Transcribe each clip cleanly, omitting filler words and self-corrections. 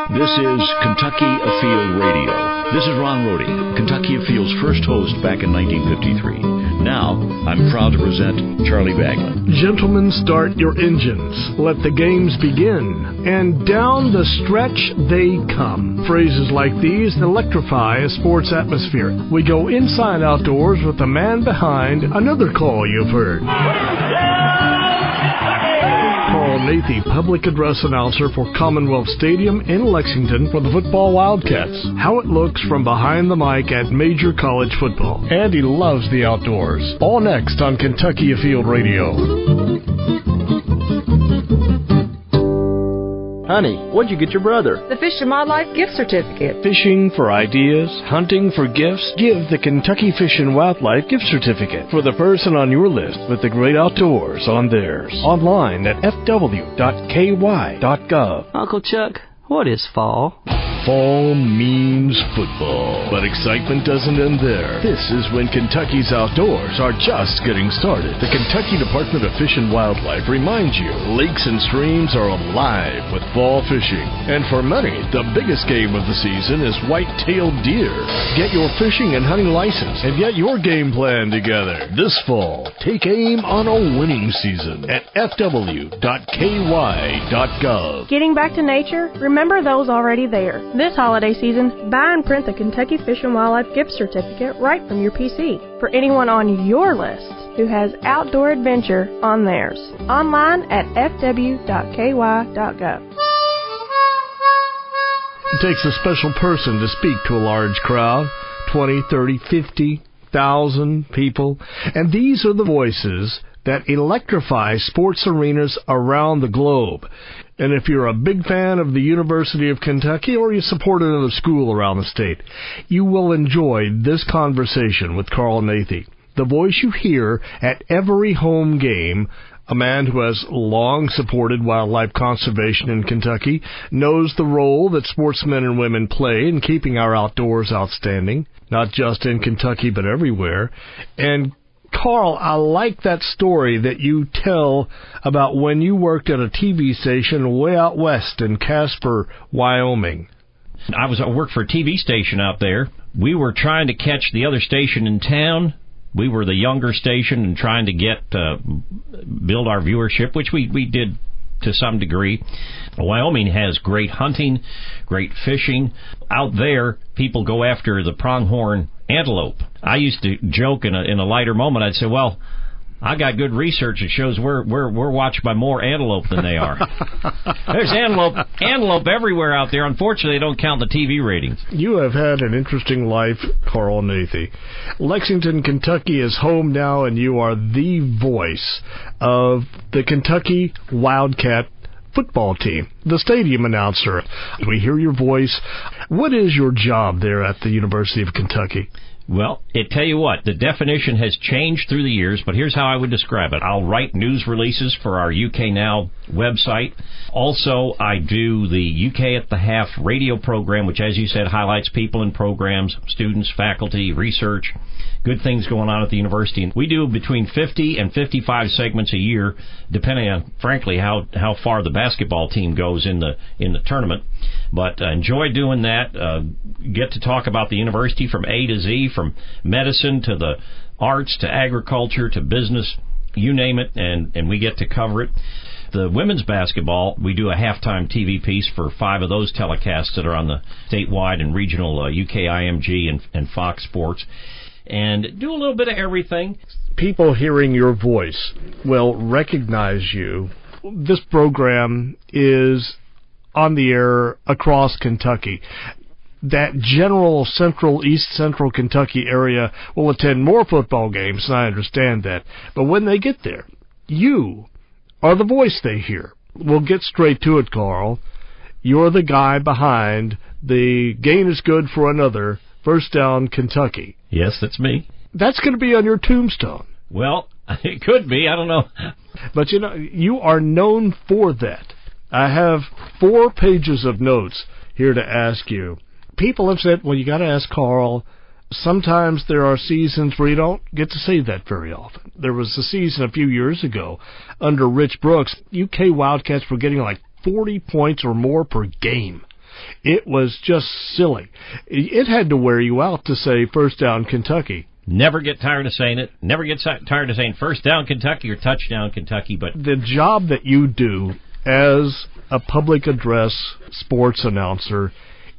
This is Kentucky Afield Radio. This is Ron Rohde, Kentucky Afield's first host back in 1953. Now, I'm proud to present Charlie Baglin. Gentlemen, start your engines. Let the games begin. And down the stretch they come. Phrases like these electrify a sports atmosphere. We go inside outdoors with the man behind another call you've heard. Carl Nathe, public address announcer for Commonwealth Stadium in Lexington for the football Wildcats. How it looks from behind the mic at major college football. And he loves the outdoors. All next on Kentucky Afield Radio. Honey, what'd you get your brother? The Fish and Wildlife gift certificate. Fishing for ideas, hunting for gifts? Give the Kentucky Fish and Wildlife gift certificate for the person on your list with the great outdoors on theirs. Online at fw.ky.gov. Uncle Chuck, what is fall? Fall means football, but excitement doesn't end there. This is when Kentucky's outdoors are just getting started. The Kentucky Department of Fish and Wildlife reminds you lakes and streams are alive with fall fishing. And for many, the biggest game of the season is white-tailed deer. Get your fishing and hunting license and get your game plan together. This fall, take aim on a winning season at fw.ky.gov. Getting back to nature? Remember those already there. This holiday season, buy and print the Kentucky Fish and Wildlife gift certificate right from your PC for anyone on your list who has outdoor adventure on theirs. Online at fw.ky.gov. It takes a special person to speak to a large crowd, 20, 30, 50,000 people, and these are the voices that electrify sports arenas around the globe. And if you're a big fan of the University of Kentucky or you support another school around the state, you will enjoy this conversation with Carl Nathe, the voice you hear at every home game, a man who has long supported wildlife conservation in Kentucky, knows the role that sportsmen and women play in keeping our outdoors outstanding, not just in Kentucky but everywhere, and Carl, I like that story that you tell about when you worked at a TV station way out west in Casper, Wyoming. I worked for a TV station out there. We were trying to catch the other station in town. We were the younger station and trying to build our viewership, which we did to some degree. Wyoming has great hunting, great fishing. Out there, people go after the pronghorn antelope. I used to joke in a lighter moment. I'd say, well, I got good research that shows we're watched by more antelope than they are. There's antelope everywhere out there. Unfortunately, they don't count the TV ratings. You have had an interesting life, Carl Nathe. Lexington, Kentucky is home now, and you are the voice of the Kentucky Wildcat football team, the stadium announcer. We hear your voice. What is your job there at the University of Kentucky? Well, tell you what, the definition has changed through the years, but here's how I would describe it. I'll write news releases for our UK Now website. Also, I do the UK at the Half radio program, which, as you said, highlights people in programs, students, faculty, research, good things going on at the university. And we do between 50 and 55 segments a year, depending on, frankly, how far the basketball team goes in the tournament. But enjoy doing that. Get to talk about the university from A to Z, from medicine to the arts to agriculture to business, you name it, and we get to cover it. The women's basketball, we do a halftime TV piece for 5 of those telecasts that are on the statewide and regional UK IMG and Fox Sports, and do a little bit of everything. People hearing your voice will recognize you. This program is on the air across Kentucky. That general East Central Kentucky area will attend more football games, and I understand that. But when they get there, you are the voice they hear. We'll get straight to it, Carl. You're the guy behind the gain is good for another, first down Kentucky. Yes, that's me. That's going to be on your tombstone. Well, it could be. I don't know. But, you are known for that. I have 4 pages of notes here to ask you. People have said, well, you got to ask Carl. Sometimes there are seasons where you don't get to say that very often. There was a season a few years ago under Rich Brooks. UK Wildcats were getting like 40 points or more per game. It was just silly. It had to wear you out to say first down Kentucky. Never get tired of saying it. Never get tired of saying first down Kentucky or touchdown Kentucky. But the job that you do as a public address sports announcer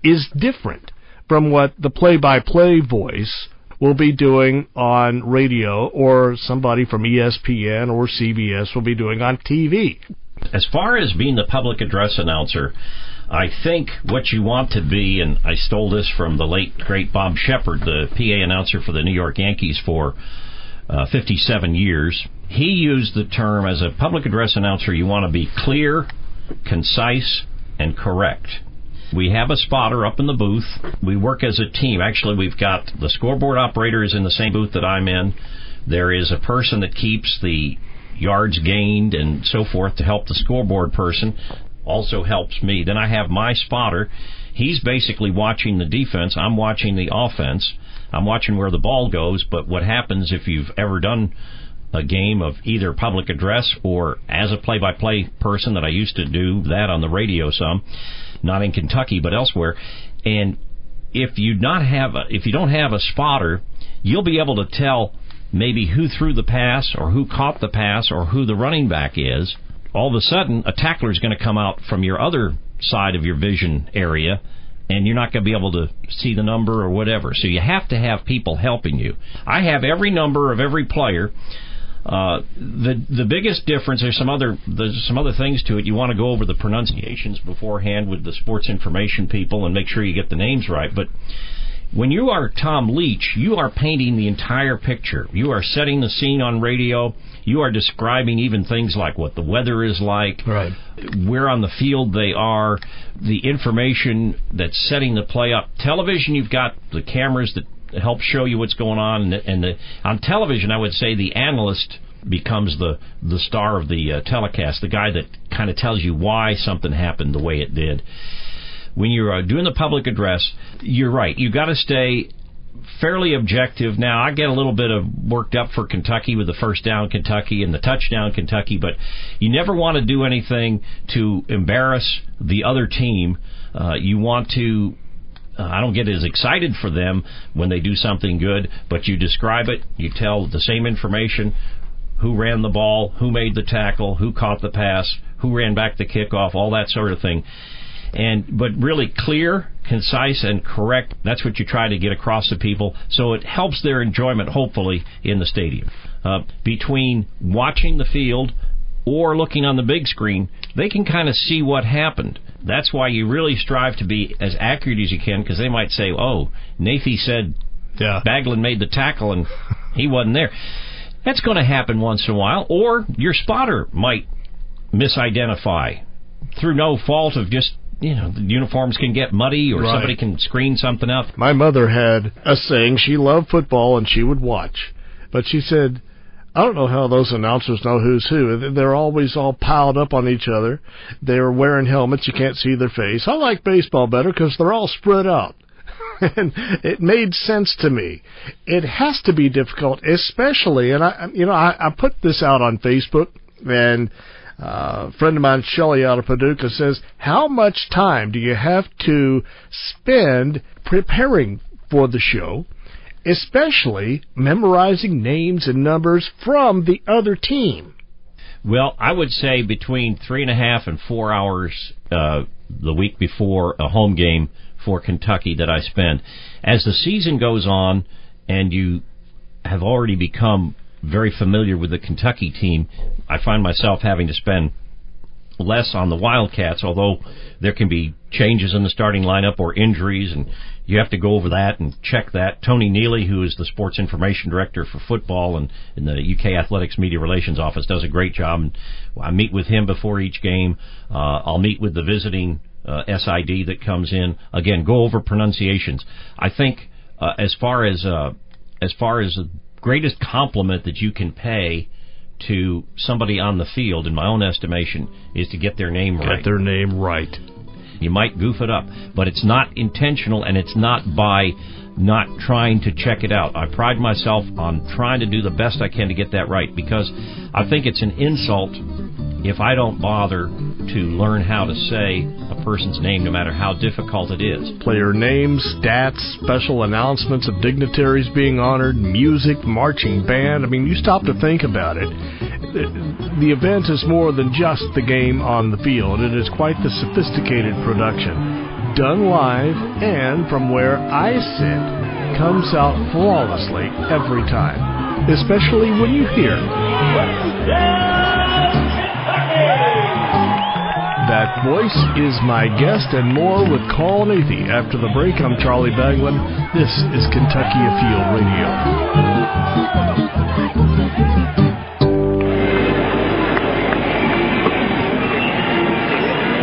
is different from what the play-by-play voice will be doing on radio, or somebody from ESPN or CBS will be doing on TV. As far as being the public address announcer, I think what you want to be, and I stole this from the late, great Bob Shepard, the PA announcer for the New York Yankees for 57 years. He used the term, as a public address announcer, you want to be clear, concise, and correct. We have a spotter up in the booth. We work as a team. Actually, we've got the scoreboard operator is in the same booth that I'm in. There is a person that keeps the yards gained and so forth to help the scoreboard person. Also helps me. Then I have my spotter. He's basically watching the defense. I'm watching the offense. I'm watching where the ball goes. But what happens if you've ever done a game of either public address or as a play-by-play person, that I used to do that on the radio some, not in Kentucky but elsewhere, and if you don't have a spotter, you'll be able to tell maybe who threw the pass or who caught the pass or who the running back is. All of a sudden, a tackler is going to come out from your other side of your vision area, and you're not going to be able to see the number or whatever. So you have to have people helping you. I have every number of every player. The biggest difference, there's some other things to it. You want to go over the pronunciations beforehand with the sports information people and make sure you get the names right. But when you are Tom Leach, you are painting the entire picture. You are setting the scene on radio. You are describing even things like what the weather is like, right, where on the field they are, the information that's setting the play up. Television, you've got the cameras that help show you what's going on, and on television, I would say the analyst becomes the star of the telecast, the guy that kind of tells you why something happened the way it did. When you're doing the public address, you're right. You've got to stay fairly objective. Now, I get a little bit of worked up for Kentucky with the first down Kentucky and the touchdown Kentucky, but you never want to do anything to embarrass the other team. You want to... I don't get as excited for them when they do something good, but you describe it, you tell the same information, who ran the ball, who made the tackle, who caught the pass, who ran back the kickoff, all that sort of thing. But really clear, concise, and correct, that's what you try to get across to people, so it helps their enjoyment, hopefully, in the stadium. Between watching the field or looking on the big screen, they can kind of see what happened. That's why you really strive to be as accurate as you can, because they might say, oh, Nathy said Baglin made the tackle and he wasn't there. That's going to happen once in a while. Or your spotter might misidentify through no fault of just, the uniforms can get muddy or somebody can screen something up. My mother had a saying. She loved football and she would watch. But she said, I don't know how those announcers know who's who. They're always all piled up on each other. They're wearing helmets. You can't see their face. I like baseball better because they're all spread out. And it made sense to me. It has to be difficult, especially, and I put this out on Facebook, and a friend of mine, Shelley out of Paducah, says, how much time do you have to spend preparing for the show, especially memorizing names and numbers from the other team? Well, I would say between 3.5 and 4 hours the week before a home game for Kentucky that I spend. As the season goes on and you have already become very familiar with the Kentucky team, I find myself having to spend less on the Wildcats, although there can be changes in the starting lineup or injuries, and you have to go over that and check that. Tony Neely, who is the sports information director for football and in the UK Athletics Media Relations Office, does a great job. And I meet with him before each game. I'll meet with the visiting SID that comes in. Again, go over pronunciations. I think as far as the greatest compliment that you can pay to somebody on the field, in my own estimation, is to get their name right. Get their name right. You might goof it up, but it's not intentional, and it's not by not trying to check it out. I pride myself on trying to do the best I can to get that right, because I think it's an insult if I don't bother to learn how to say a person's name, no matter how difficult it is. Player names, stats, special announcements of dignitaries being honored, music, marching band. I mean, you stop to think about it. The event is more than just the game on the field. It is quite the sophisticated production. Done live and from where I sit, comes out flawlessly every time, especially when you hear that voice is my guest and more with Carl Nathe. After the break, I'm Charlie Baglin. This is Kentucky Afield Radio.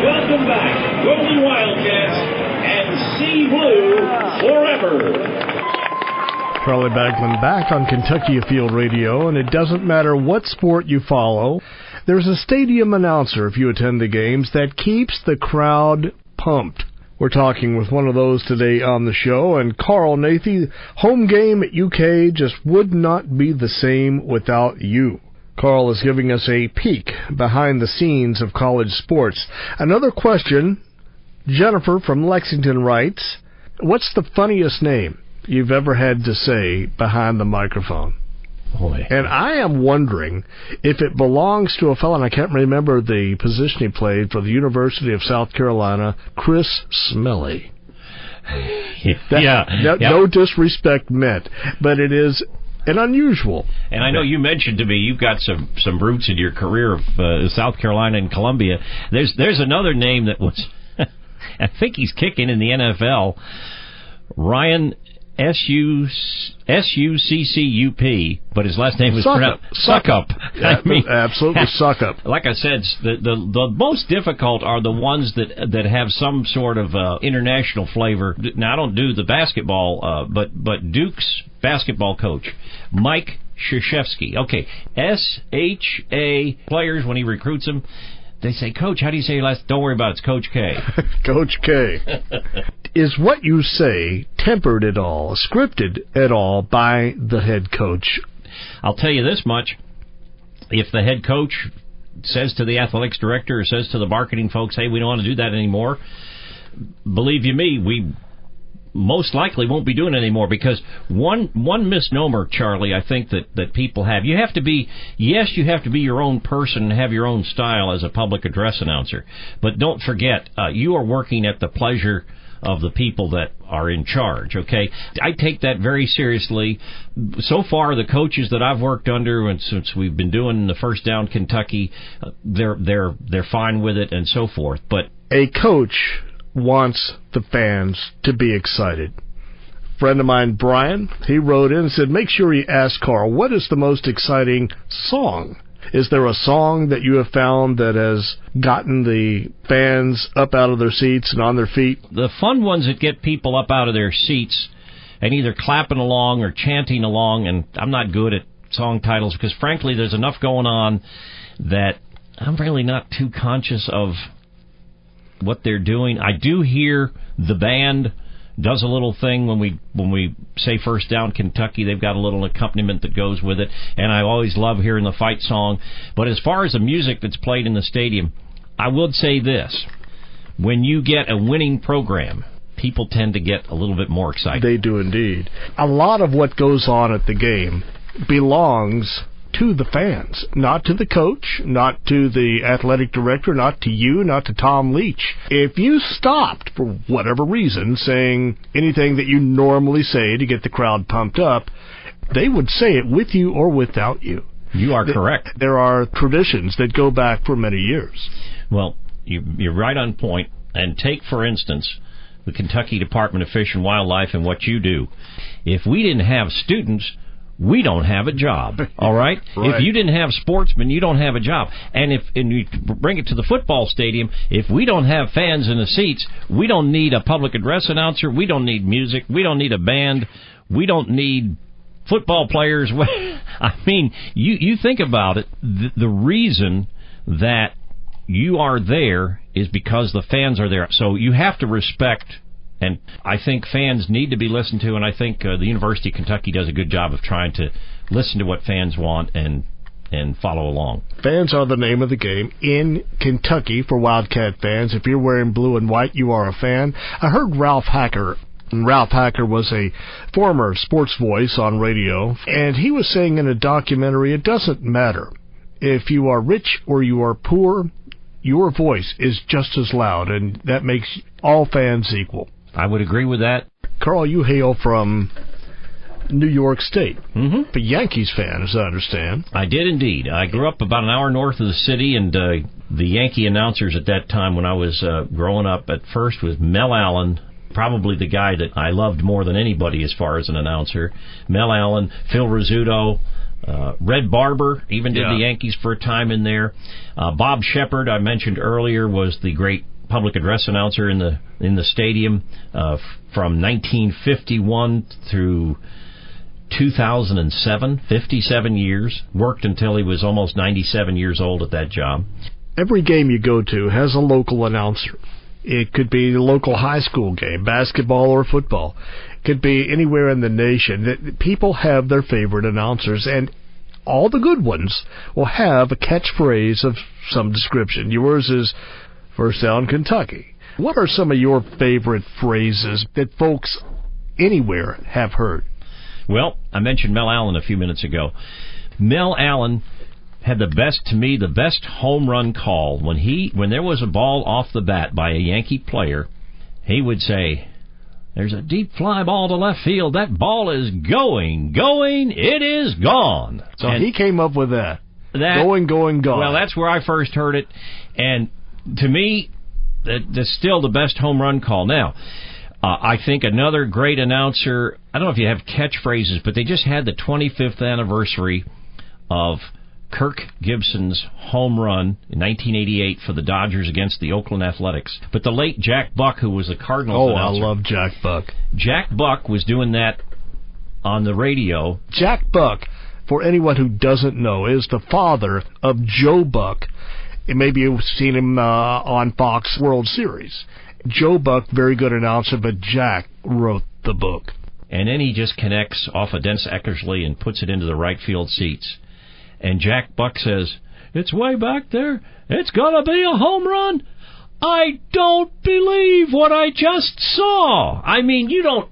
Welcome back, Golden Wildcats, and see blue forever. Charlie Baglin back on Kentucky Afield Radio, and it doesn't matter what sport you follow. There's a stadium announcer, if you attend the games, that keeps the crowd pumped. We're talking with one of those today on the show, and Carl Nathe. Home game at UK just would not be the same without you. Carl is giving us a peek behind the scenes of college sports. Another question, Jennifer from Lexington writes, what's the funniest name you've ever had to say behind the microphone? Boy. And I am wondering if it belongs to a fellow, and I can't remember the position he played for the University of South Carolina, Chris Smelly. No disrespect meant, but it is an unusual. And I know you mentioned to me you've got some roots in your career of South Carolina and Columbia. There's another name that was, I think he's kicking in the NFL, Ryan S-U-C-C-U-P, but his last name was pronounced Suckup. Yeah, I mean, absolutely, Suckup. Like I said, the most difficult are the ones that have some sort of international flavor. Now, I don't do the basketball, but Duke's basketball coach, Mike Krzyzewski. Okay, S-H-A players, when he recruits them, they say, Coach, how do you say your last? Don't worry about it, it's Coach K. Coach K. Is what you say tempered at all, scripted at all by the head coach? I'll tell you this much. If the head coach says to the athletics director or says to the marketing folks, hey, we don't want to do that anymore, believe you me, we most likely won't be doing it anymore, because one misnomer, Charlie, I think that people have. You have to be your own person and have your own style as a public address announcer. But don't forget, you are working at the pleasure of the people that are in charge, okay? I take that very seriously. So far, the coaches that I've worked under, and since we've been doing the First Down Kentucky, they're fine with it and so forth. But a coach wants the fans to be excited. A friend of mine, Brian, he wrote in and said, make sure you ask Carl, what is the most exciting song? Is there a song that you have found that has gotten the fans up out of their seats and on their feet? The fun ones that get people up out of their seats and either clapping along or chanting along, and I'm not good at song titles because, frankly, there's enough going on that I'm really not too conscious of what they're doing. I do hear the band does a little thing when we say First Down Kentucky. They've got a little accompaniment that goes with it, and I always love hearing the fight song. But as far as the music that's played in the stadium, I would say this. When you get a winning program, people tend to get a little bit more excited. They do indeed. A lot of what goes on at the game belongs to the fans, not to the coach, not to the athletic director, not to you, not to Tom Leach. If you stopped, for whatever reason, saying anything that you normally say to get the crowd pumped up, they would say it with you or without you. You are correct. There are traditions that go back for many years. Well, you're right on point. And take, for instance, the Kentucky Department of Fish and Wildlife and what you do. If we didn't have students, we don't have a job, all right? Right. If you didn't have sportsmen, you don't have a job. And you bring it to the football stadium, if we don't have fans in the seats, we don't need a public address announcer, we don't need music, we don't need a band, we don't need football players. I mean, you think about it, the reason that you are there is because the fans are there. So you have to respect. And I think fans need to be listened to, and I think the University of Kentucky does a good job of trying to listen to what fans want and and follow along. Fans are the name of the game in Kentucky for Wildcat fans. If you're wearing blue and white, you are a fan. I heard Ralph Hacker. And Ralph Hacker was a former sports voice on radio, and he was saying in a documentary, it doesn't matter if you are rich or you are poor, your voice is just as loud, and that makes all fans equal. I would agree with that. Carl, you hail from New York State. Mm-hmm. A Yankees fan, as I understand. I did indeed. I grew up about an hour north of the city, and the Yankee announcers at that time when I was growing up at first was Mel Allen, probably the guy that I loved more than anybody as far as an announcer. Mel Allen, Phil Rizzuto, Red Barber even did the Yankees for a time in there. Bob Shepard, I mentioned earlier, was the great public address announcer in the stadium from 1951 through 2007, 57 years. Worked until he was almost 97 years old at that job. Every game you go to has a local announcer. It could be a local high school game, basketball or football. It could be anywhere in the nation. People have their favorite announcers, and all the good ones will have a catchphrase of some description. Yours is First Down Kentucky. What are some of your favorite phrases that folks anywhere have heard? Well, I mentioned Mel Allen a few minutes ago. Mel Allen had the best home run call. When there was a ball off the bat by a Yankee player, he would say, "There's a deep fly ball to left field. That ball is going, it is gone." So he came up with that. Going, gone. Well, that's where I first heard it, and to me, that's still the best home run call. Now, I think another great announcer, I don't know if you have catchphrases, but they just had the 25th anniversary of Kirk Gibson's home run in 1988 for the Dodgers against the Oakland Athletics. But the late Jack Buck, who was the Cardinals announcer. I love Jack Buck. Jack Buck was doing that on the radio. Jack Buck, for anyone who doesn't know, is the father of Joe Buck. Maybe you've seen him on Fox World Series. Joe Buck, very good announcer, but Jack wrote the book. And then he just connects off of Dennis Eckersley and puts it into the right field seats. And Jack Buck says, "It's way back there. It's going to be a home run. I don't believe what I just saw." I mean, you don't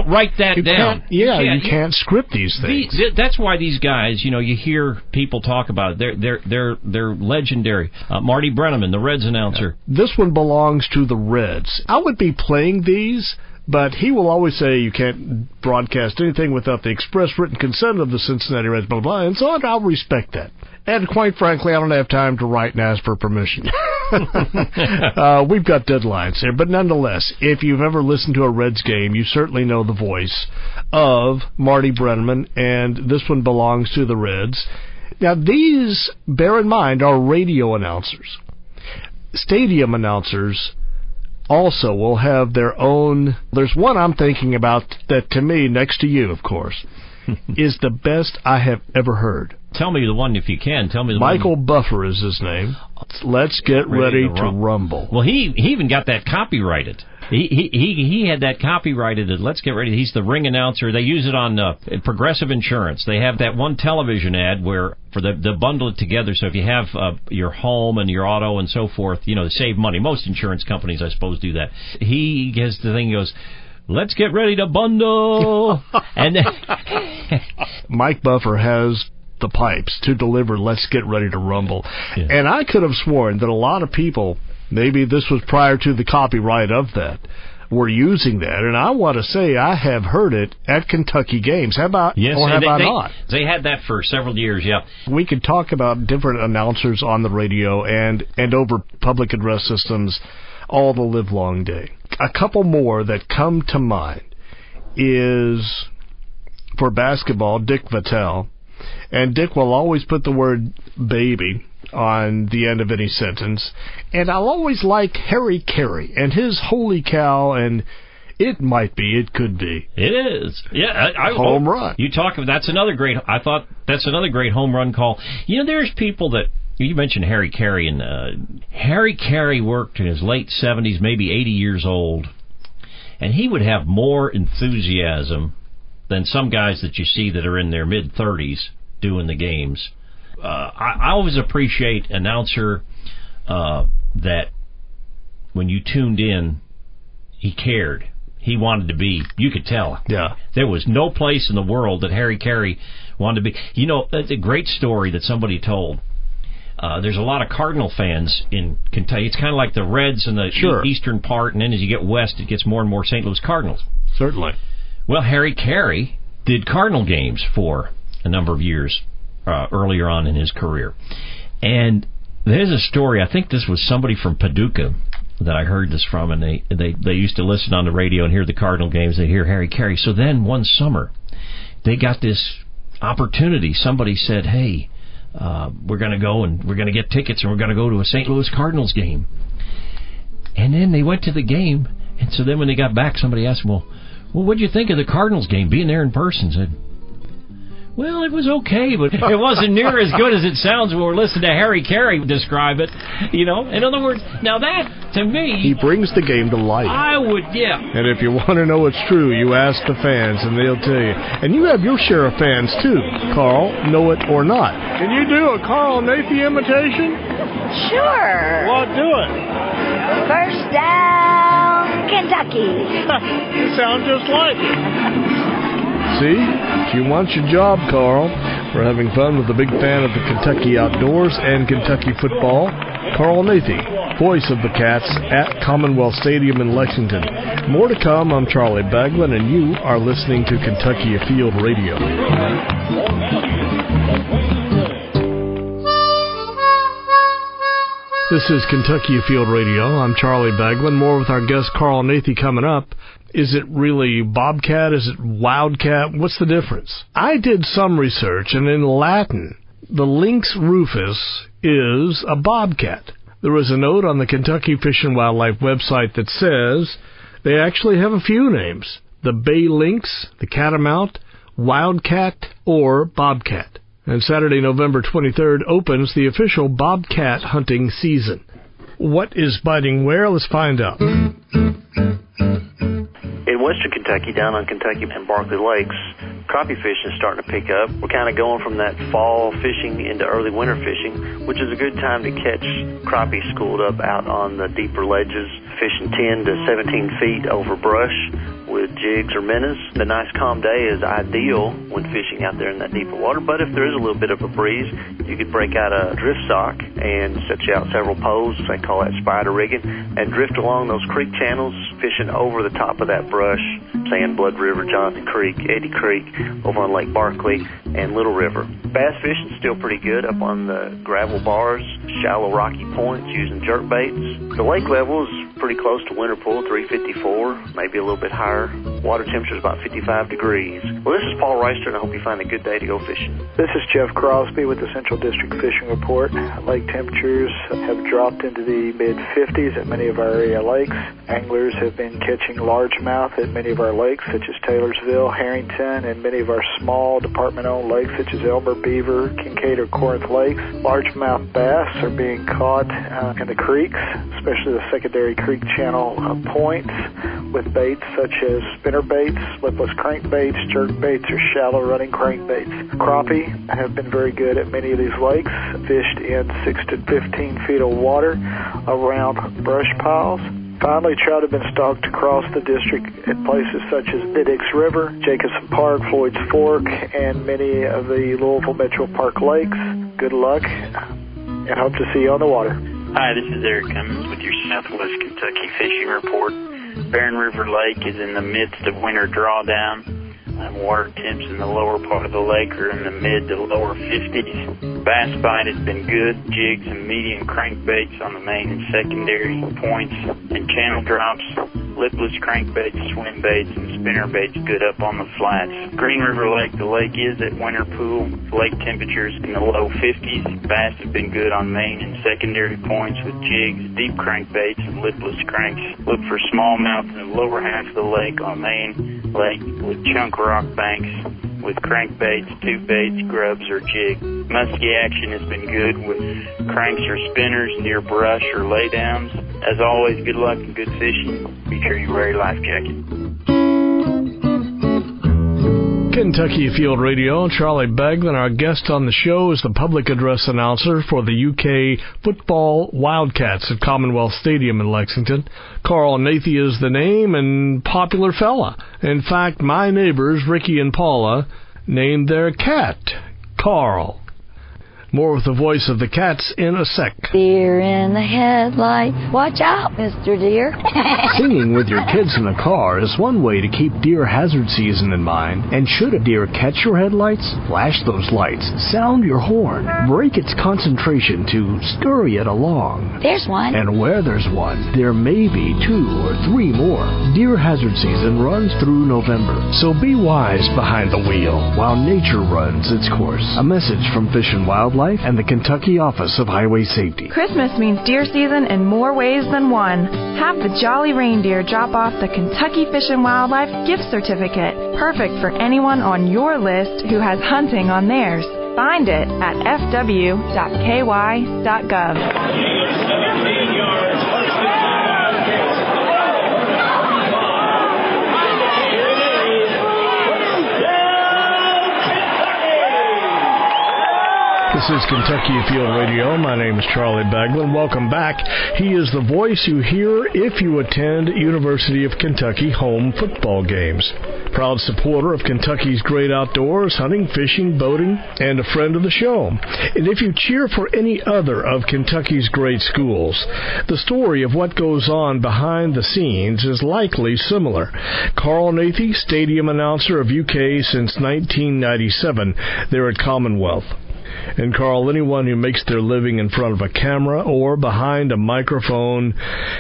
write that down. You can't script these things. That's why these guys, you hear people talk about it. They're legendary. Marty Brenneman, the Reds announcer. This one belongs to the Reds. I would be playing these, but he will always say you can't broadcast anything without the express written consent of the Cincinnati Reds, blah, blah, blah, and so on. I'll respect that. And quite frankly, I don't have time to write and ask for permission. We've got deadlines here. But nonetheless, if you've ever listened to a Reds game, you certainly know the voice of Marty Brenneman, and this one belongs to the Reds. Now, these, bear in mind, are radio announcers. Stadium announcers also will have their own. There's one I'm thinking about that, to me, next to you, of course, is the best I have ever heard. Tell me the one if you can. Tell me the Michael one. Buffer is his name. Let's get ready to rumble. Well, he even got that copyrighted. He had that copyrighted at Let's Get Ready. He's the ring announcer. They use it on Progressive Insurance. They have that one television ad where they bundle it together. So if you have your home and your auto and so forth, they save money. Most insurance companies, I suppose, do that. He has the thing. He goes, "Let's get ready to bundle." And then Mike Buffer has the pipes to deliver Let's Get Ready to Rumble. Yeah. And I could have sworn that a lot of people, maybe this was prior to the copyright of that, were using that. And I want to say I have heard it at Kentucky games. How about, yes, or have I not? They had that for several years, yeah. We could talk about different announcers on the radio and over public address systems all the livelong day. A couple more that come to mind is, for basketball, Dick Vitale. And Dick will always put the word baby on the end of any sentence. And I'll always like Harry Carey and his holy cow, and it could be. It is. Yeah. Home run. You talk about, I thought that's another great home run call. There's people that, you mentioned Harry Carey, and Harry Carey worked in his late 70s, maybe 80 years old, and he would have more enthusiasm than some guys that you see that are in their mid-30s doing the games. I always appreciate announcer that when you tuned in, he cared. He wanted to be, you could tell. Yeah. There was no place in the world that Harry Carey wanted to be. You know, it's a great story that somebody told. There's a lot of Cardinal fans in Kentucky. It's kind of like the Reds in the eastern part, and then as you get west, it gets more and more St. Louis Cardinals. Certainly. Well, Harry Carey did Cardinal games for a number of years earlier on in his career. And there's a story, I think this was somebody from Paducah that I heard this from, and they used to listen on the radio and hear the Cardinal games. They hear Harry Carey. So then one summer, they got this opportunity. Somebody said, hey, we're going to go and we're going to get tickets and we're going to go to a St. Louis Cardinals game. And then they went to the game, and so then when they got back, somebody asked them, well, what'd you think of the Cardinals game, being there in person? Said, well, it was okay, but it wasn't near as good as it sounds when we're listening to Harry Carey describe it. You know, in other words, now that, to me... He brings the game to life. I would, yeah. And if you want to know it's true, you ask the fans, and they'll tell you. And you have your share of fans, too, Carl, know it or not. Can you do a Carl Nathe imitation? Sure. Well, do it. First down, Kentucky. You sound just like it. See? She wants your job, Carl. We're having fun with a big fan of the Kentucky outdoors and Kentucky football, Carl Nathe, voice of the Cats at Commonwealth Stadium in Lexington. More to come. I'm Charlie Baglin, and you are listening to Kentucky Afield Radio. This is Kentucky Afield Radio. I'm Charlie Baglin. More with our guest Carl Nathe coming up. Is it really bobcat? Is it wildcat? What's the difference? I did some research, and in Latin, the lynx rufus is a bobcat. There is a note on the Kentucky Fish and Wildlife website that says they actually have a few names: the bay lynx, the catamount, wildcat, or bobcat. And Saturday, November 23rd, opens the official bobcat hunting season. What is biting where? Let's find out. In western Kentucky, down on Kentucky and Barkley Lakes, crappie fishing is starting to pick up. We're kind of going from that fall fishing into early winter fishing, which is a good time to catch crappie schooled up out on the deeper ledges, fishing 10 to 17 feet over brush with jigs or minnows. The nice calm day is ideal when fishing out there in that deeper water, but if there is a little bit of a breeze, you could break out a drift sock and set you out several poles, they call that spider rigging, and drift along those creek channels, fishing over the top of that brush, say in Blood River, Johnson Creek, Eddy Creek, over on Lake Barkley, and Little River. Bass fishing's still pretty good up on the gravel bars, shallow rocky points using jerk baits. The lake level is pretty close to winter pool, 354, maybe a little bit higher. Water temperature is about 55 degrees. Well, this is Paul Reister, and I hope you find a good day to go fishing. This is Jeff Crosby with the Central District Fishing Report. Lake temperatures have dropped into the mid-50s at many of our area lakes. Anglers have been catching largemouth at many of our lakes, such as Taylorsville, Harrington, and many of our small department-owned lakes, such as Elmer, Beaver, Kincaid, or Corinth Lakes. Largemouth bass are being caught in the creeks, especially the secondary creek channel points, with baits such as spinner baits, lipless crankbaits, jerk baits, or shallow running crankbaits. Crappie have been very good at many of these lakes, fished in 6 to 15 feet of water around brush piles. Finally, trout have been stocked across the district at places such as Biddix River, Jacobson Park, Floyd's Fork, and many of the Louisville Metro Park lakes. Good luck, and hope to see you on the water. Hi, this is Eric Cummins with your Southwest Kentucky Fishing Report. Barren River Lake is in the midst of winter drawdown. Water temps in the lower part of the lake are in the mid to lower 50s. Bass bite has been good. Jigs and medium crankbaits on the main and secondary points and channel drops. Lipless crankbaits, swim baits, and spinner baits good up on the flats. Green River Lake, the lake is at winter pool. Lake temperatures in the low 50s. Bass have been good on main and secondary points with jigs, deep crankbaits, and lipless cranks. Look for smallmouth in the lower half of the lake on main lake with chunk rock banks with crankbaits, tube baits, grubs, or jig. Muskie action has been good with cranks or spinners near brush or laydowns. As always, good luck and good fishing. Be sure you wear your life jacket. Kentucky Afield Radio, Charlie Beglin. Our guest on the show is the public address announcer for the UK football Wildcats at Commonwealth Stadium in Lexington. Carl Nathe is the name, and popular fella. In fact, my neighbors, Ricky and Paula, named their cat Carl. More with the voice of the Cats in a sec. Deer in the headlights. Watch out, Mr. Deer. Singing with your kids in the car is one way to keep deer hazard season in mind. And should a deer catch your headlights, flash those lights, sound your horn, break its concentration to scurry it along. There's one. And where there's one, there may be 2 or 3 more. Deer hazard season runs through November, so be wise behind the wheel while nature runs its course. A message from Fish and Wildlife and the Kentucky Office of Highway Safety. Christmas means deer season in more ways than one. Have the Jolly Reindeer drop off the Kentucky Fish and Wildlife gift certificate, perfect for anyone on your list who has hunting on theirs. Find it at fw.ky.gov. This is Kentucky Afield Radio. My name is Charlie Beglin. Welcome back. He is the voice you hear if you attend University of Kentucky home football games. Proud supporter of Kentucky's great outdoors, hunting, fishing, boating, and a friend of the show. And if you cheer for any other of Kentucky's great schools, the story of what goes on behind the scenes is likely similar. Carl Nathe, stadium announcer of UK since 1997, there at Commonwealth. And Carl, anyone who makes their living in front of a camera or behind a microphone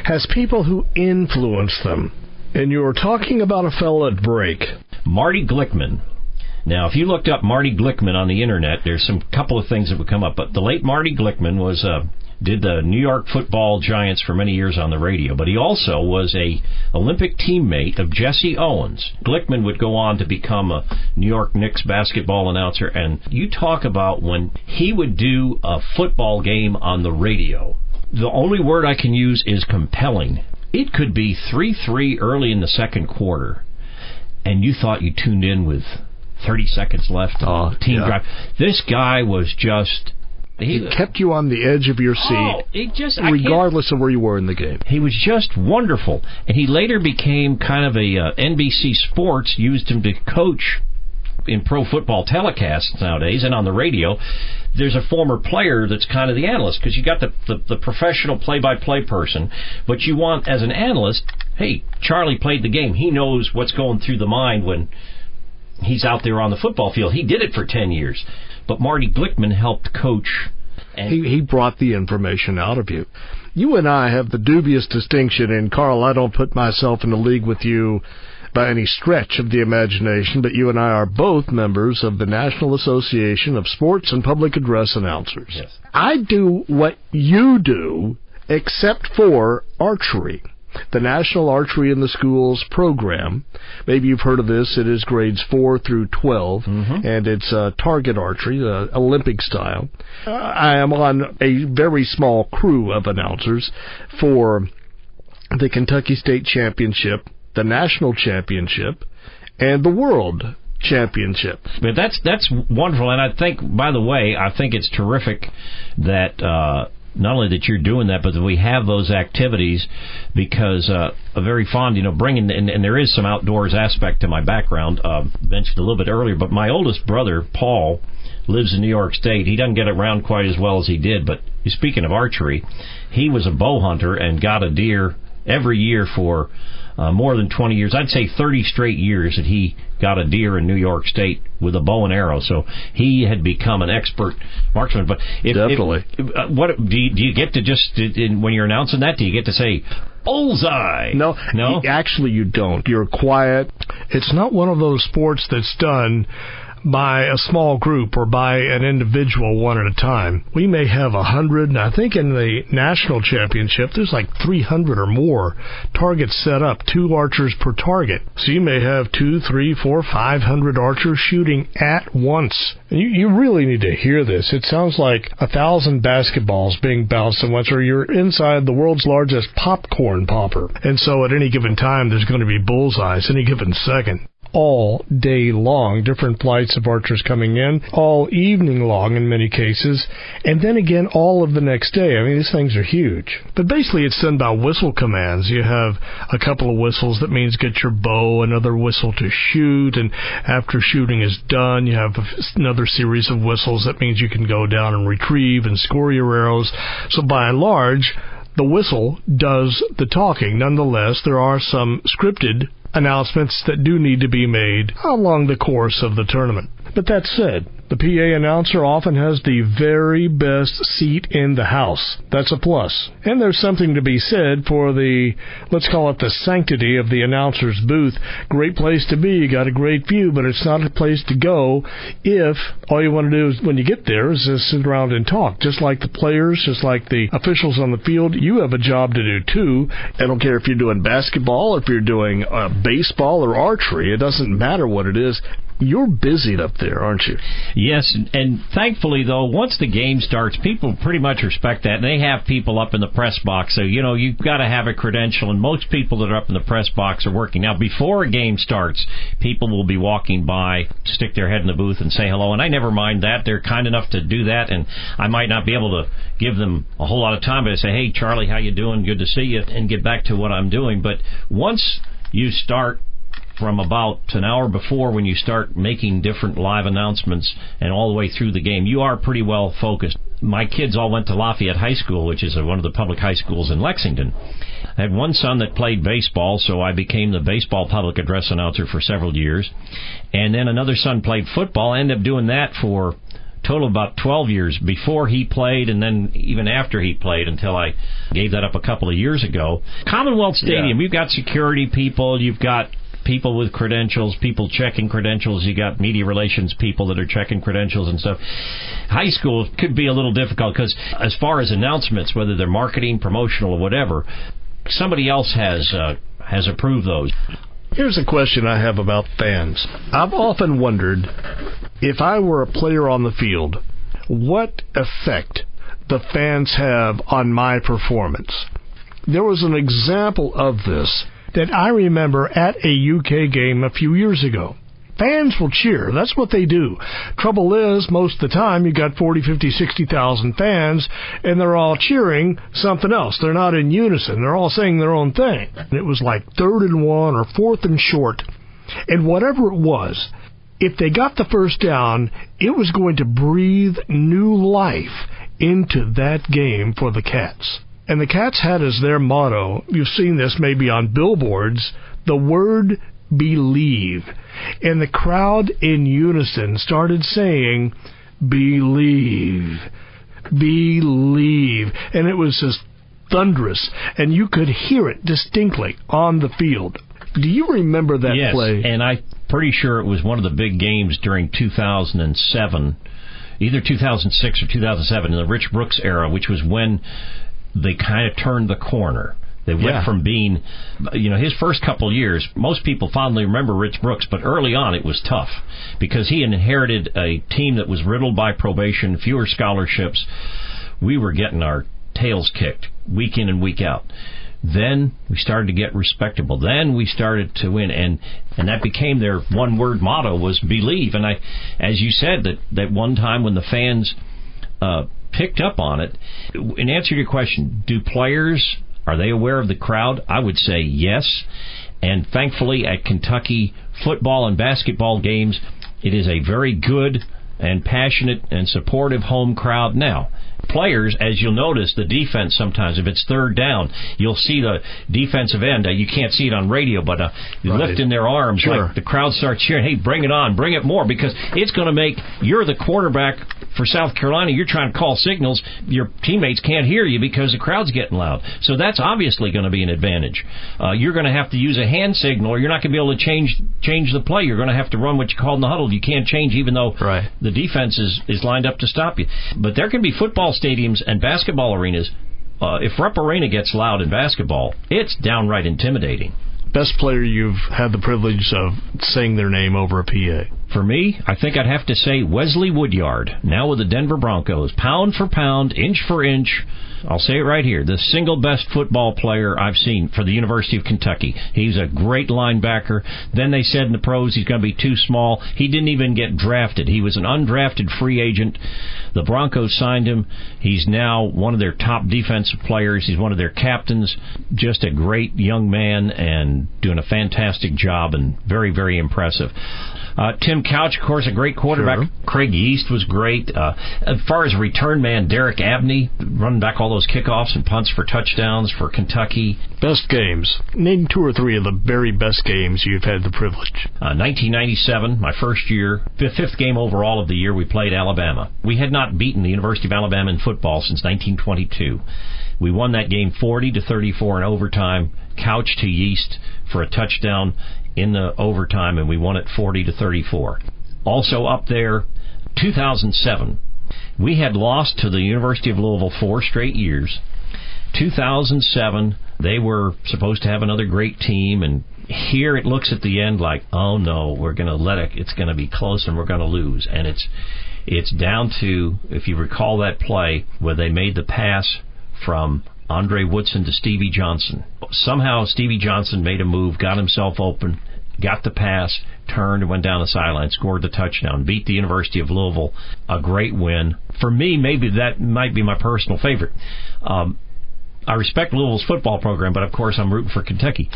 has people who influence them. And you're talking about a fellow at break. Marty Glickman. Now, if you looked up Marty Glickman on the internet, there's some couple of things that would come up. But the late Marty Glickman was did the New York Football Giants for many years on the radio, but he also was a Olympic teammate of Jesse Owens. Glickman would go on to become a New York Knicks basketball announcer, and you talk about when he would do a football game on the radio. The only word I can use is compelling. It could be 3-3 early in the second quarter, and you thought you tuned in with 30 seconds left on the team drive. This guy was just... He kept you on the edge of your seat, regardless of where you were in the game. He was just wonderful. And he later became kind of a NBC Sports, used him to coach in pro football telecasts nowadays, and on the radio. There's a former player that's kind of the analyst, because you got the professional play-by-play person, but you want, as an analyst, hey, Charlie played the game. He knows what's going through the mind when he's out there on the football field. He did it for 10 years. But Marty Glickman helped coach. And he brought the information out of you. You and I have the dubious distinction, and Carl, I don't put myself in a league with you by any stretch of the imagination, but you and I are both members of the National Association of Sports and Public Address Announcers. Yes. I do what you do, except for archery. The National Archery in the Schools program. Maybe you've heard of this. It is grades 4 through 12, and it's target archery, Olympic style. I am on a very small crew of announcers for the Kentucky State Championship, the National Championship, and the World Championship. But that's wonderful, and I think, by the way, I think it's terrific that not only that you're doing that, but that we have those activities, because a very fond, bringing, and there is some outdoors aspect to my background, mentioned a little bit earlier, but my oldest brother, Paul, lives in New York State. He doesn't get around quite as well as he did, but speaking of archery, he was a bow hunter and got a deer every year for more than 20 years. I'd say 30 straight years that he got a deer in New York State with a bow and arrow. So he had become an expert marksman. But definitely. What do you get to just, when you're announcing that, do you get to say bullseye? No. Actually, you don't. You're quiet. It's not one of those sports that's done by a small group or by an individual one at a time. We may have 100, and I think in the national championship there's like 300 or more targets set up, 2 archers per target. So you may have 2, 3, 4, 500 archers shooting at once. And you really need to hear this. It sounds like 1,000 basketballs being bounced at once, or you're inside the world's largest popcorn popper. And so at any given time there's going to be bullseyes any given second. all day long, different flights of archers coming in, all evening long in many cases, and then again all of the next day. I mean, these things are huge. But basically it's done by whistle commands. You have a couple of whistles that means get your bow, another whistle to shoot, and after shooting is done, you have another series of whistles that means you can go down and retrieve and score your arrows. So by and large, the whistle does the talking. Nonetheless, there are some scripted announcements that do need to be made along the course of the tournament. But that said, the PA announcer often has the very best seat in the house. That's a plus. And there's something to be said for the, let's call it the sanctity of the announcer's booth. Great place to be. You got a great view, but it's not a place to go if all you want to do is, when you get there, is just sit around and talk. Just like the players, just like the officials on the field, you have a job to do too. I don't care if you're doing basketball, if you're doing baseball or archery. It doesn't matter what it is. You're busied up there, aren't you? Yes, and thankfully, though, once the game starts, people pretty much respect that. And they have people up in the press box, so, you've got to have a credential, and most people that are up in the press box are working. Now, before a game starts, people will be walking by, stick their head in the booth and say hello, and I never mind that. They're kind enough to do that, and I might not be able to give them a whole lot of time, but I say, hey, Charlie, how you doing? Good to see you, and get back to what I'm doing. But once you start from about an hour before, when you start making different live announcements and all the way through the game, you are pretty well focused. My kids all went to Lafayette High School, which is one of the public high schools in Lexington. I had one son that played baseball, so I became the baseball public address announcer for several years. And then another son played football. I ended up doing that for total about 12 years before he played, and then even after he played, until I gave that up a couple of years ago. Commonwealth Stadium, You've got security people, you've got people with credentials, people checking credentials, you got media relations people that are checking credentials and stuff. High school could be a little difficult because as far as announcements, whether they're marketing, promotional, or whatever, somebody else has approved those. Here's a question I have about fans. I've often wondered, if I were a player on the field, what effect the fans have on my performance. There was an example of this that I remember at a UK game a few years ago. Fans will cheer. That's what they do. Trouble is, most of the time, you got 40, 50, 60,000 fans, and they're all cheering something else. They're not in unison. They're all saying their own thing. And it was like 3rd and 1 or 4th and short. And whatever it was, if they got the first down, it was going to breathe new life into that game for the Cats. And the Cats had as their motto, you've seen this maybe on billboards, the word believe. And the crowd in unison started saying, believe, believe. And it was just thunderous, and you could hear it distinctly on the field. Do you remember that play? Yes, and I'm pretty sure it was one of the big games during 2007, either 2006 or 2007, in the Rich Brooks era, which was when they kind of turned the corner. They went from being, his first couple of years, most people fondly remember Rich Brooks, but early on it was tough because he inherited a team that was riddled by probation, fewer scholarships. We were getting our tails kicked week in and week out. Then we started to get respectable. Then we started to win, and that became their one-word motto was believe. And as you said, that one time when the fans picked up on it, in answer to your question, do players, are they aware of the crowd? I would say yes. And thankfully at Kentucky football and basketball games, it is a very good and passionate and supportive home crowd. Now, players, as you'll notice, the defense sometimes, if it's 3rd down, you'll see the defensive end. You can't see it on radio, but lifting their arms, like the crowd starts cheering, hey, bring it on, bring it more, because it's going to make, you're the quarterback for South Carolina, you're trying to call signals, your teammates can't hear you because the crowd's getting loud. So that's obviously going to be an advantage. You're going to have to use a hand signal, or you're not going to be able to change the play. You're going to have to run what you call in the huddle. You can't change even though the defense is lined up to stop you. But there can be football stadiums and basketball arenas. If Rupp Arena gets loud in basketball, it's downright intimidating. Best player you've had the privilege of saying their name over a PA? For me, I think I'd have to say Wesley Woodyard, now with the Denver Broncos. Pound for pound, inch for inch, I'll say it right here, the single best football player I've seen for the University of Kentucky. He's a great linebacker. Then they said in the pros he's going to be too small. He didn't even get drafted. He was an undrafted free agent. The Broncos signed him. He's now one of their top defensive players. He's one of their captains. Just a great young man and doing a fantastic job and very, very impressive. Tim Couch, of course, a great quarterback. Sure. Craig Yeast was great. As far as return man, Derek Abney, running back all those kickoffs and punts for touchdowns for Kentucky. Best games. Name 2 or 3 of the very best games you've had the privilege. 1997, my first year, fifth game overall of the year, we played Alabama. We had not beaten the University of Alabama in football since 1922. We won that game 40-34 in overtime. Couch to Yeast for a touchdown in the overtime, and we won it 40-34. Also up there, 2007, we had lost to the University of Louisville 4 straight years. 2007, they were supposed to have another great team, and here it looks at the end like, oh no, we're going to let it. It's going to be close, and we're going to lose. And it's down to, if you recall that play where they made the pass from Andre Woodson to Stevie Johnson. Somehow Stevie Johnson made a move, got himself open, got the pass, turned and went down the sideline, scored the touchdown, beat the University of Louisville. A great win. For me, maybe that might be my personal favorite. I respect Louisville's football program, but of course I'm rooting for Kentucky.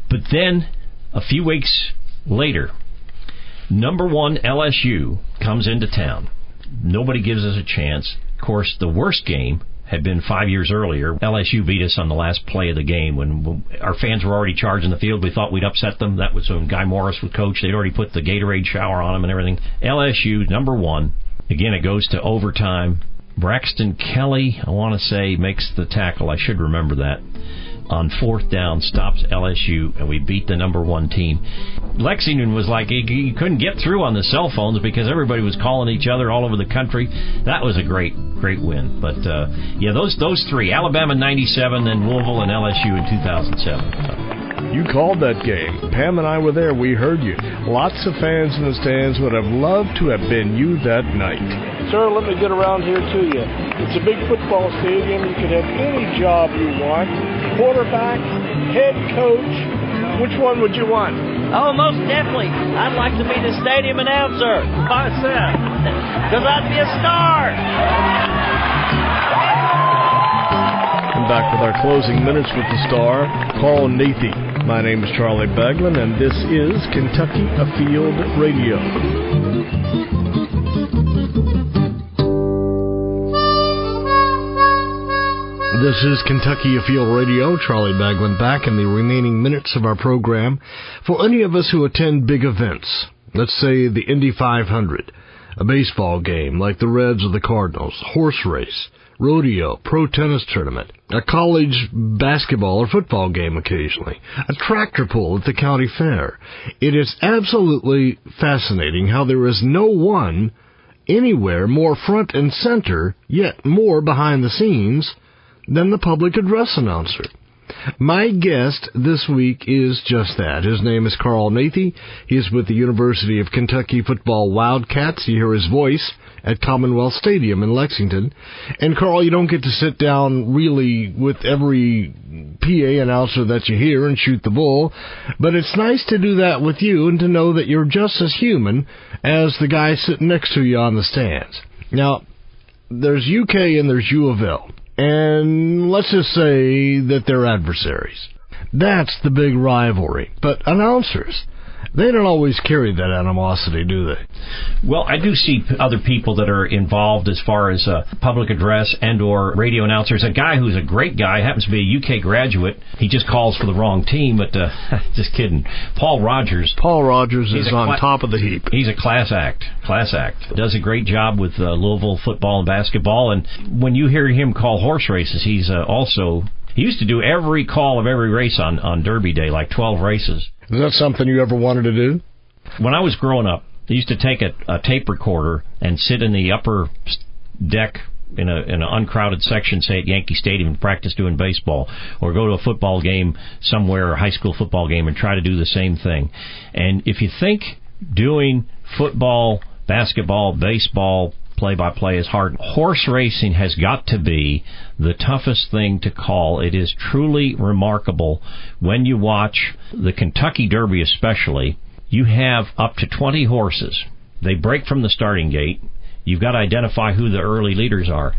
But then, a few weeks later, number 1 LSU comes into town. Nobody gives us a chance. Of course, the worst game had been 5 years earlier. LSU beat us on the last play of the game when our fans were already charging the field. We thought we'd upset them. That was when Guy Morris was coach. They'd already put the Gatorade shower on them and everything. LSU, number 1. Again, it goes to overtime. Braxton Kelly, I want to say, makes the tackle. I should remember that. On 4th down, stops LSU, and we beat the number 1 team. Lexington was like, you couldn't get through on the cell phones because everybody was calling each other all over the country. That was a great win. But, yeah, those 3, Alabama 97, then Louisville and LSU in 2007. You called that game. Pam and I were there. We heard you. Lots of fans in the stands would have loved to have been you that night. Sir, let me get around here to you. It's a big football stadium. You could have any job you want. Quarterback, head coach. Which one would you want? Oh, most definitely. I'd like to be the stadium announcer. Why is that? Because I'd be a star. And back with our closing minutes with the star, Carl Nathe. My name is Charlie Baglin, and this is Kentucky Afield Radio. This is Kentucky Afield Radio. Charlie Baglin back in the remaining minutes of our program. For any of us who attend big events, let's say the Indy 500, a baseball game like the Reds or the Cardinals, horse race, rodeo, pro tennis tournament, a college basketball or football game occasionally, a tractor pull at the county fair. It is absolutely fascinating how there is no one anywhere more front and center, yet more behind the scenes, than the public address announcer. My guest this week is just that. His name is Carl Nathe. He is with the University of Kentucky football Wildcats. You hear his voice at Commonwealth Stadium in Lexington. And Carl, you don't get to sit down really with every PA announcer that you hear and shoot the bull, but it's nice to do that with you and to know that you're just as human as the guy sitting next to you on the stands. Now, there's UK and there's U of L. And let's just say that they're adversaries. That's the big rivalry. But announcers, they don't always carry that animosity, do they? Well, I do see other people that are involved as far as public address and or radio announcers. A guy who's a great guy, happens to be a UK graduate. He just calls for the wrong team, but just kidding. Paul Rogers. Paul Rogers is on top of the heap. He's a class act. Does a great job with Louisville football and basketball. And when you hear him call horse races, he's also... He used to do every call of every race on Derby Day, like 12 races. Is that something you ever wanted to do? When I was growing up, I used to take a tape recorder and sit in the upper deck in an uncrowded section, say at Yankee Stadium, and practice doing baseball, or go to a football game somewhere, a high school football game, and try to do the same thing. And if you think doing football, basketball, baseball, play-by-play is hard. Horse racing has got to be the toughest thing to call. It is truly remarkable when you watch the Kentucky Derby especially. You have up to 20 horses. They break from the starting gate. You've got to identify who the early leaders are.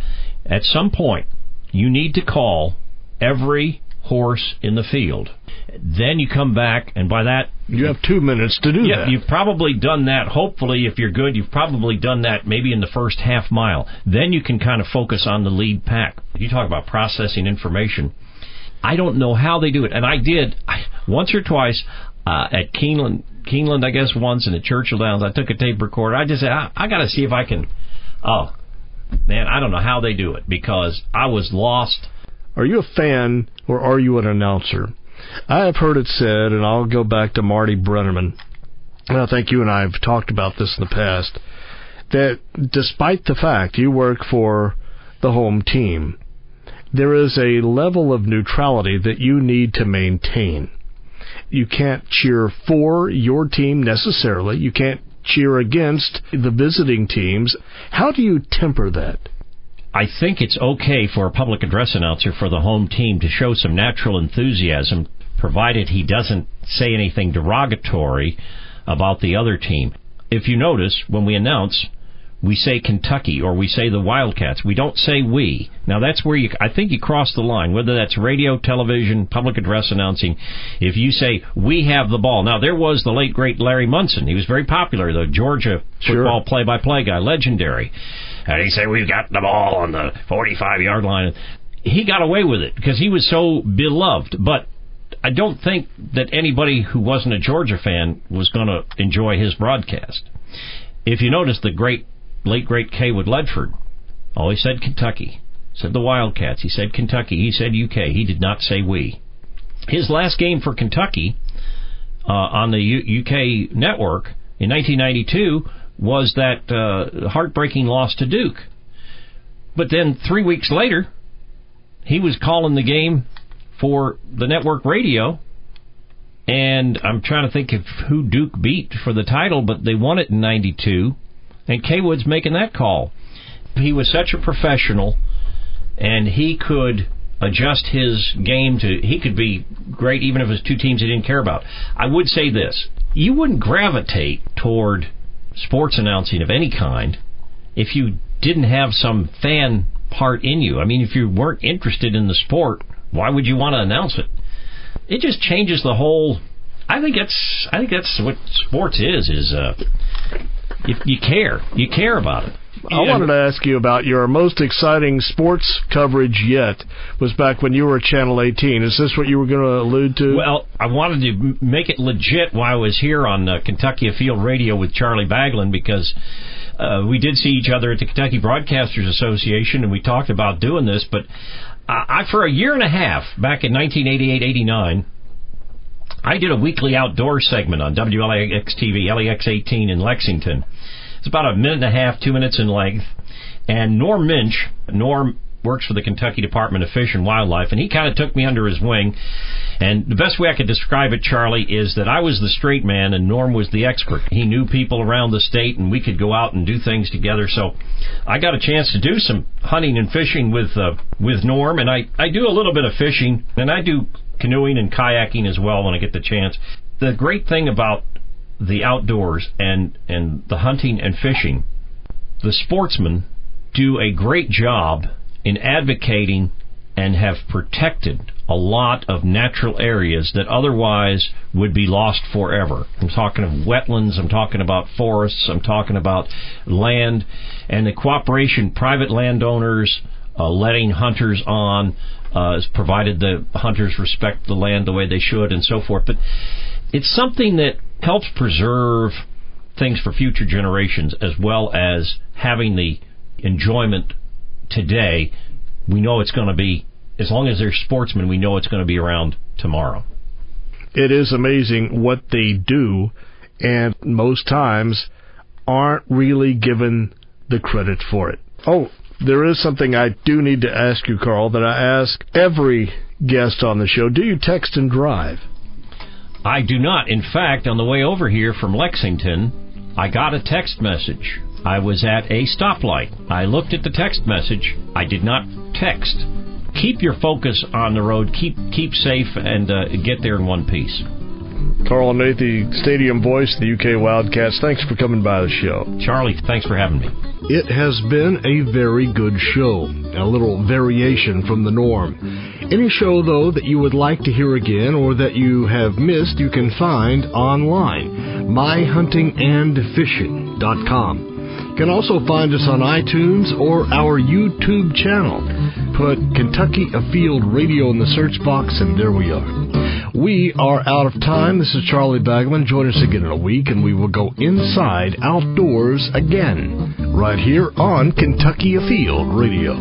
At some point, you need to call every horse in the field. Then you come back, and by that... You have 2 minutes to do that. You've probably done that. Hopefully, if you're good, you've probably done that maybe in the first half mile. Then you can kind of focus on the lead pack. You talk about processing information. I don't know how they do it. And I did once or twice at Keeneland, I guess, once, and at Churchill Downs. I took a tape recorder. I just said, I got to see if I can... Oh, man, I don't know how they do it, because I was lost. Are you a fan, or are you an announcer? I have heard it said, and I'll go back to Marty Brennerman, and I think you and I have talked about this in the past, that despite the fact you work for the home team, there is a level of neutrality that you need to maintain. You can't cheer for your team necessarily. You can't cheer against the visiting teams. How do you temper that? I think it's okay for a public address announcer for the home team to show some natural enthusiasm, provided he doesn't say anything derogatory about the other team. If you notice, when we announce, we say Kentucky or we say the Wildcats. We don't say we. Now, that's where I think you cross the line, whether that's radio, television, public address announcing. If you say, we have the ball. Now, there was the late, great Larry Munson. He was very popular, the Georgia football play-by-play guy, legendary. And he said, we've got the ball on the 45-yard line. He got away with it because he was so beloved. But I don't think that anybody who wasn't a Georgia fan was going to enjoy his broadcast. If you notice, the late, great Kaywood Ledford always said Kentucky, said the Wildcats. He said Kentucky. He said UK. He did not say we. His last game for Kentucky on the UK network in 1992 was that heartbreaking loss to Duke. But then 3 weeks later, he was calling the game for the network radio, and I'm trying to think of who Duke beat for the title, but they won it in 92, and Kaywood's making that call. He was such a professional, and he could adjust his game he could be great even if it was two teams he didn't care about. I would say this, you wouldn't gravitate toward sports announcing of any kind if you didn't have some fan part in you. I mean, if you weren't interested in the sport, why would you want to announce it? It just changes the whole... I think that's what sports is you care about it. I wanted to ask you about your most exciting sports coverage yet was back when you were at Channel 18. Is this what you were going to allude to? Well, I wanted to make it legit while I was here on Kentucky Afield Radio with Charlie Baglin, because we did see each other at the Kentucky Broadcasters Association, and we talked about doing this. But I for a year and a half, back in 1988-89, I did a weekly outdoor segment on WLAX-TV, LAX-18 in Lexington. It's about a minute and a half, 2 minutes in length. And Norm works for the Kentucky Department of Fish and Wildlife, and he kind of took me under his wing. And the best way I could describe it, Charlie, is that I was the straight man and Norm was the expert. He knew people around the state, and we could go out and do things together. So I got a chance to do some hunting and fishing with Norm, and I do a little bit of fishing, and I do canoeing and kayaking as well when I get the chance. The great thing about the outdoors and the hunting and fishing, the sportsmen do a great job in advocating and have protected a lot of natural areas that otherwise would be lost forever. I'm talking of wetlands, I'm talking about forests, I'm talking about land, and the cooperation, private landowners letting hunters on, provided the hunters respect the land the way they should and so forth. But it's something that helps preserve things for future generations, as well as having the enjoyment today. We know it's going to be, as long as they're sportsmen, we know it's going to be around tomorrow. It is amazing what they do, and most times aren't really given the credit for it. Oh, there is something I do need to ask you, Carl, that I ask every guest on the show. Do you text and drive? I do not. In fact, on the way over here from Lexington, I got a text message. I was at a stoplight. I looked at the text message. I did not text. Keep your focus on the road. Keep safe and get there in one piece. Carl Nathe, Stadium Voice, the UK Wildcats, thanks for coming by the show. Charlie, thanks for having me. It has been a very good show, a little variation from the norm. Any show, though, that you would like to hear again or that you have missed, you can find online, myhuntingandfishing.com. You can also find us on iTunes or our YouTube channel. Put Kentucky Afield Radio in the search box, and there we are. We are out of time. This is Charlie Bagman. Join us again in a week, and we will go inside outdoors again, right here on Kentucky Afield Radio.